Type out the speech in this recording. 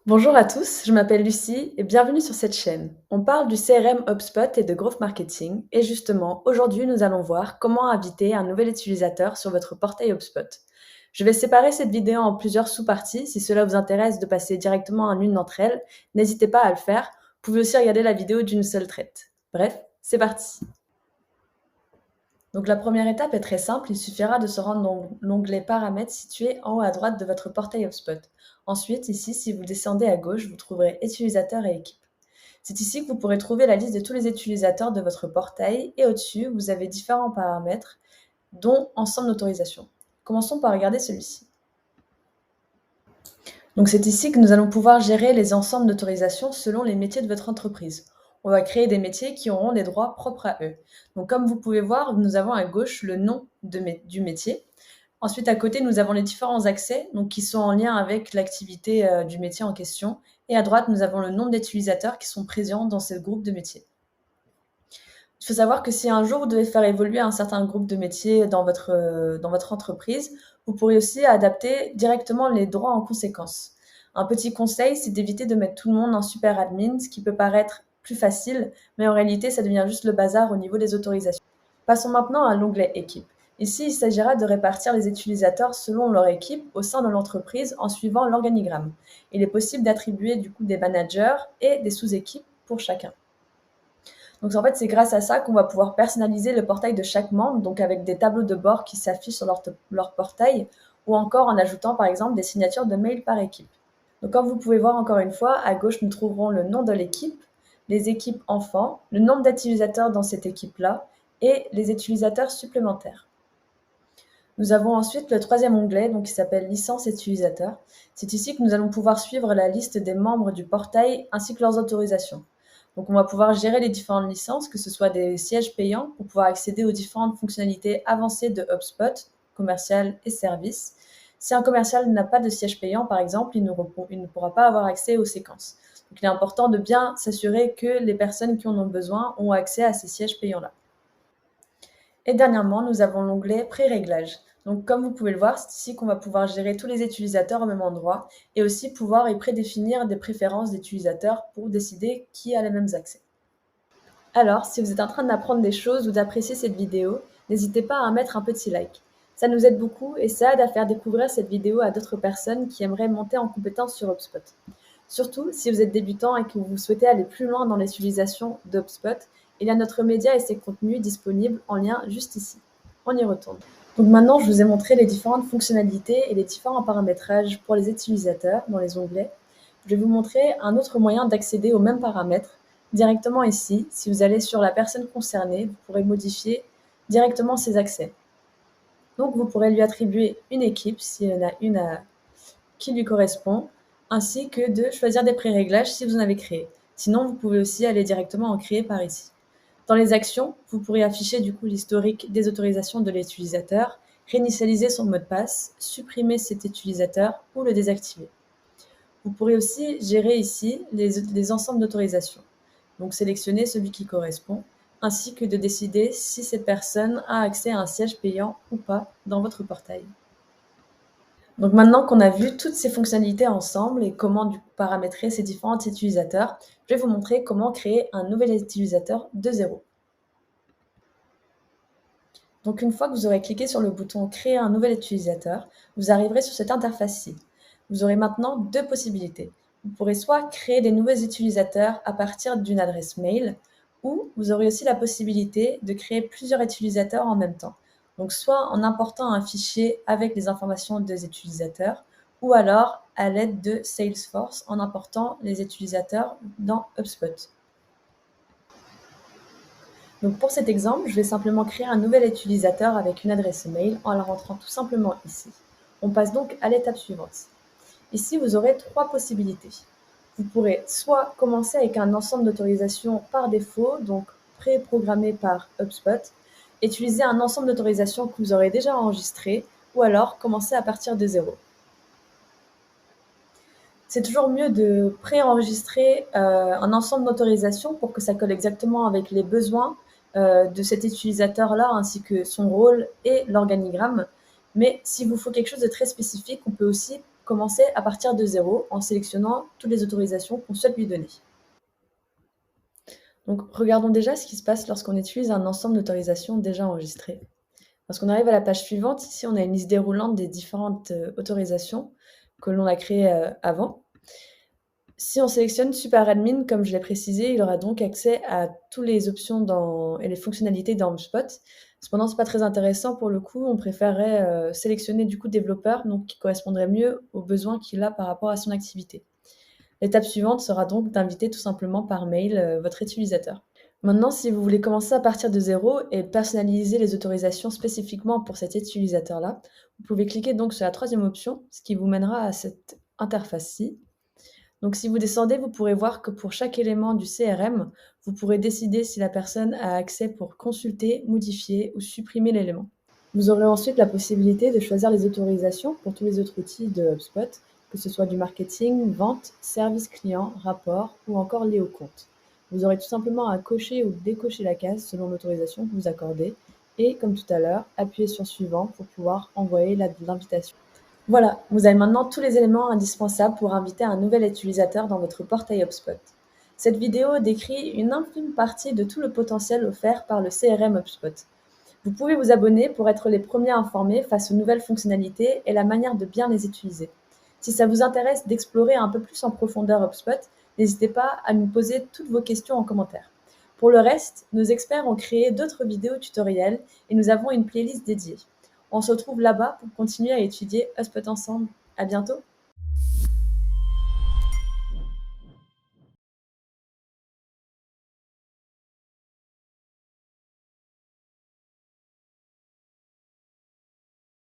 Bonjour à tous, je m'appelle Lucie et bienvenue sur cette chaîne. On parle du CRM HubSpot et de Growth Marketing et justement, aujourd'hui nous allons voir comment inviter un nouvel utilisateur sur votre portail HubSpot. Je vais séparer cette vidéo en plusieurs sous-parties. Si cela vous intéresse de passer directement à l'une d'entre elles, n'hésitez pas à le faire. Vous pouvez aussi regarder la vidéo d'une seule traite. Bref, c'est parti. Donc la première étape est très simple, il suffira de se rendre dans l'onglet Paramètres situé en haut à droite de votre portail HubSpot. Ensuite, ici, si vous descendez à gauche, vous trouverez Utilisateurs et équipes. C'est ici que vous pourrez trouver la liste de tous les utilisateurs de votre portail et au-dessus, vous avez différents paramètres, dont Ensemble d'autorisation. Commençons par regarder celui-ci. Donc c'est ici que nous allons pouvoir gérer les ensembles d'autorisation selon les métiers de votre entreprise. On va créer des métiers qui auront des droits propres à eux. Donc comme vous pouvez voir, nous avons à gauche le nom du métier. Ensuite, à côté, nous avons les différents accès donc, qui sont en lien avec l'activité du métier en question. Et à droite, nous avons le nombre d'utilisateurs qui sont présents dans ce groupe de métiers. Il faut savoir que si un jour vous devez faire évoluer un certain groupe de métiers dans votre entreprise, vous pourrez aussi adapter directement les droits en conséquence. Un petit conseil, c'est d'éviter de mettre tout le monde en super admin, ce qui peut paraître plus facile, mais en réalité, ça devient juste le bazar au niveau des autorisations. Passons maintenant à l'onglet Équipe. Ici, il s'agira de répartir les utilisateurs selon leur équipe au sein de l'entreprise en suivant l'organigramme. Il est possible d'attribuer du coup des managers et des sous-équipes pour chacun. Donc en fait, c'est grâce à ça qu'on va pouvoir personnaliser le portail de chaque membre, donc avec des tableaux de bord qui s'affichent sur leur portail, ou encore en ajoutant par exemple des signatures de mail par équipe. Donc comme vous pouvez voir encore une fois, à gauche nous trouverons le nom de l'équipe, les équipes enfants, le nombre d'utilisateurs dans cette équipe-là, et les utilisateurs supplémentaires. Nous avons ensuite le troisième onglet donc, qui s'appelle Licence utilisateur. C'est ici que nous allons pouvoir suivre la liste des membres du portail ainsi que leurs autorisations. Donc on va pouvoir gérer les différentes licences, que ce soit des sièges payants pour pouvoir accéder aux différentes fonctionnalités avancées de HubSpot, commercial et service. Si un commercial n'a pas de siège payant, par exemple, il ne pourra pas avoir accès aux séquences. Donc il est important de bien s'assurer que les personnes qui en ont besoin ont accès à ces sièges payants-là. Et dernièrement, nous avons l'onglet Pré-réglage. Donc comme vous pouvez le voir, c'est ici qu'on va pouvoir gérer tous les utilisateurs au même endroit et aussi pouvoir y prédéfinir des préférences d'utilisateurs pour décider qui a les mêmes accès. Alors, si vous êtes en train d'apprendre des choses ou d'apprécier cette vidéo, n'hésitez pas à mettre un petit like. Ça nous aide beaucoup et ça aide à faire découvrir cette vidéo à d'autres personnes qui aimeraient monter en compétence sur HubSpot. Surtout, si vous êtes débutant et que vous souhaitez aller plus loin dans l'utilisation d'HubSpot, il y a notre média et ses contenus disponibles en lien juste ici. On y retourne. Donc maintenant, je vous ai montré les différentes fonctionnalités et les différents paramétrages pour les utilisateurs dans les onglets. Je vais vous montrer un autre moyen d'accéder aux mêmes paramètres directement ici. Si vous allez sur la personne concernée, vous pourrez modifier directement ses accès. Donc vous pourrez lui attribuer une équipe s'il y en a une qui lui correspond, ainsi que de choisir des pré-réglages si vous en avez créé. Sinon, vous pouvez aussi aller directement en créer par ici. Dans les actions, vous pourrez afficher du coup l'historique des autorisations de l'utilisateur, réinitialiser son mot de passe, supprimer cet utilisateur ou le désactiver. Vous pourrez aussi gérer ici les ensembles d'autorisations. Donc sélectionner celui qui correspond, ainsi que de décider si cette personne a accès à un siège payant ou pas dans votre portail. Donc maintenant qu'on a vu toutes ces fonctionnalités ensemble et comment paramétrer ces différents utilisateurs, je vais vous montrer comment créer un nouvel utilisateur de zéro. Donc une fois que vous aurez cliqué sur le bouton « Créer un nouvel utilisateur », vous arriverez sur cette interface-ci. Vous aurez maintenant deux possibilités. Vous pourrez soit créer des nouveaux utilisateurs à partir d'une adresse mail, ou vous aurez aussi la possibilité de créer plusieurs utilisateurs en même temps. Donc soit en important un fichier avec les informations des utilisateurs, ou alors à l'aide de Salesforce en important les utilisateurs dans HubSpot. Donc pour cet exemple, je vais simplement créer un nouvel utilisateur avec une adresse mail en la rentrant tout simplement ici. On passe donc à l'étape suivante. Ici, vous aurez trois possibilités. Vous pourrez soit commencer avec un ensemble d'autorisations par défaut, donc pré-programmé par HubSpot, utiliser un ensemble d'autorisations que vous aurez déjà enregistré, ou alors commencer à partir de zéro. C'est toujours mieux de pré-enregistrer un ensemble d'autorisations pour que ça colle exactement avec les besoins de cet utilisateur-là, ainsi que son rôle et l'organigramme. Mais s'il vous faut quelque chose de très spécifique, on peut aussi commencer à partir de 0 en sélectionnant toutes les autorisations qu'on souhaite lui donner. Donc, regardons déjà ce qui se passe lorsqu'on utilise un ensemble d'autorisations déjà enregistrées. Lorsqu'on arrive à la page suivante, ici, on a une liste déroulante des différentes autorisations que l'on a créées avant. Si on sélectionne Super Admin, comme je l'ai précisé, il aura donc accès à toutes les options et les fonctionnalités dans HubSpot. Cependant, ce n'est pas très intéressant pour le coup. On préférerait sélectionner du coup développeur, donc qui correspondrait mieux aux besoins qu'il a par rapport à son activité. L'étape suivante sera donc d'inviter tout simplement par mail votre utilisateur. Maintenant, si vous voulez commencer à partir de 0 et personnaliser les autorisations spécifiquement pour cet utilisateur-là, vous pouvez cliquer donc sur la troisième option, ce qui vous mènera à cette interface-ci. Donc si vous descendez, vous pourrez voir que pour chaque élément du CRM, vous pourrez décider si la personne a accès pour consulter, modifier ou supprimer l'élément. Vous aurez ensuite la possibilité de choisir les autorisations pour tous les autres outils de HubSpot, que ce soit du marketing, vente, service client, rapport ou encore lié au compte. Vous aurez tout simplement à cocher ou décocher la case selon l'autorisation que vous accordez et, comme tout à l'heure, appuyer sur suivant pour pouvoir envoyer l'invitation. Voilà, vous avez maintenant tous les éléments indispensables pour inviter un nouvel utilisateur dans votre portail HubSpot. Cette vidéo décrit une infime partie de tout le potentiel offert par le CRM HubSpot. Vous pouvez vous abonner pour être les premiers informés face aux nouvelles fonctionnalités et la manière de bien les utiliser. Si ça vous intéresse d'explorer un peu plus en profondeur HubSpot, n'hésitez pas à nous poser toutes vos questions en commentaire. Pour le reste, nos experts ont créé d'autres vidéos tutoriels et nous avons une playlist dédiée. On se retrouve là-bas pour continuer à étudier HubSpot ensemble. À bientôt!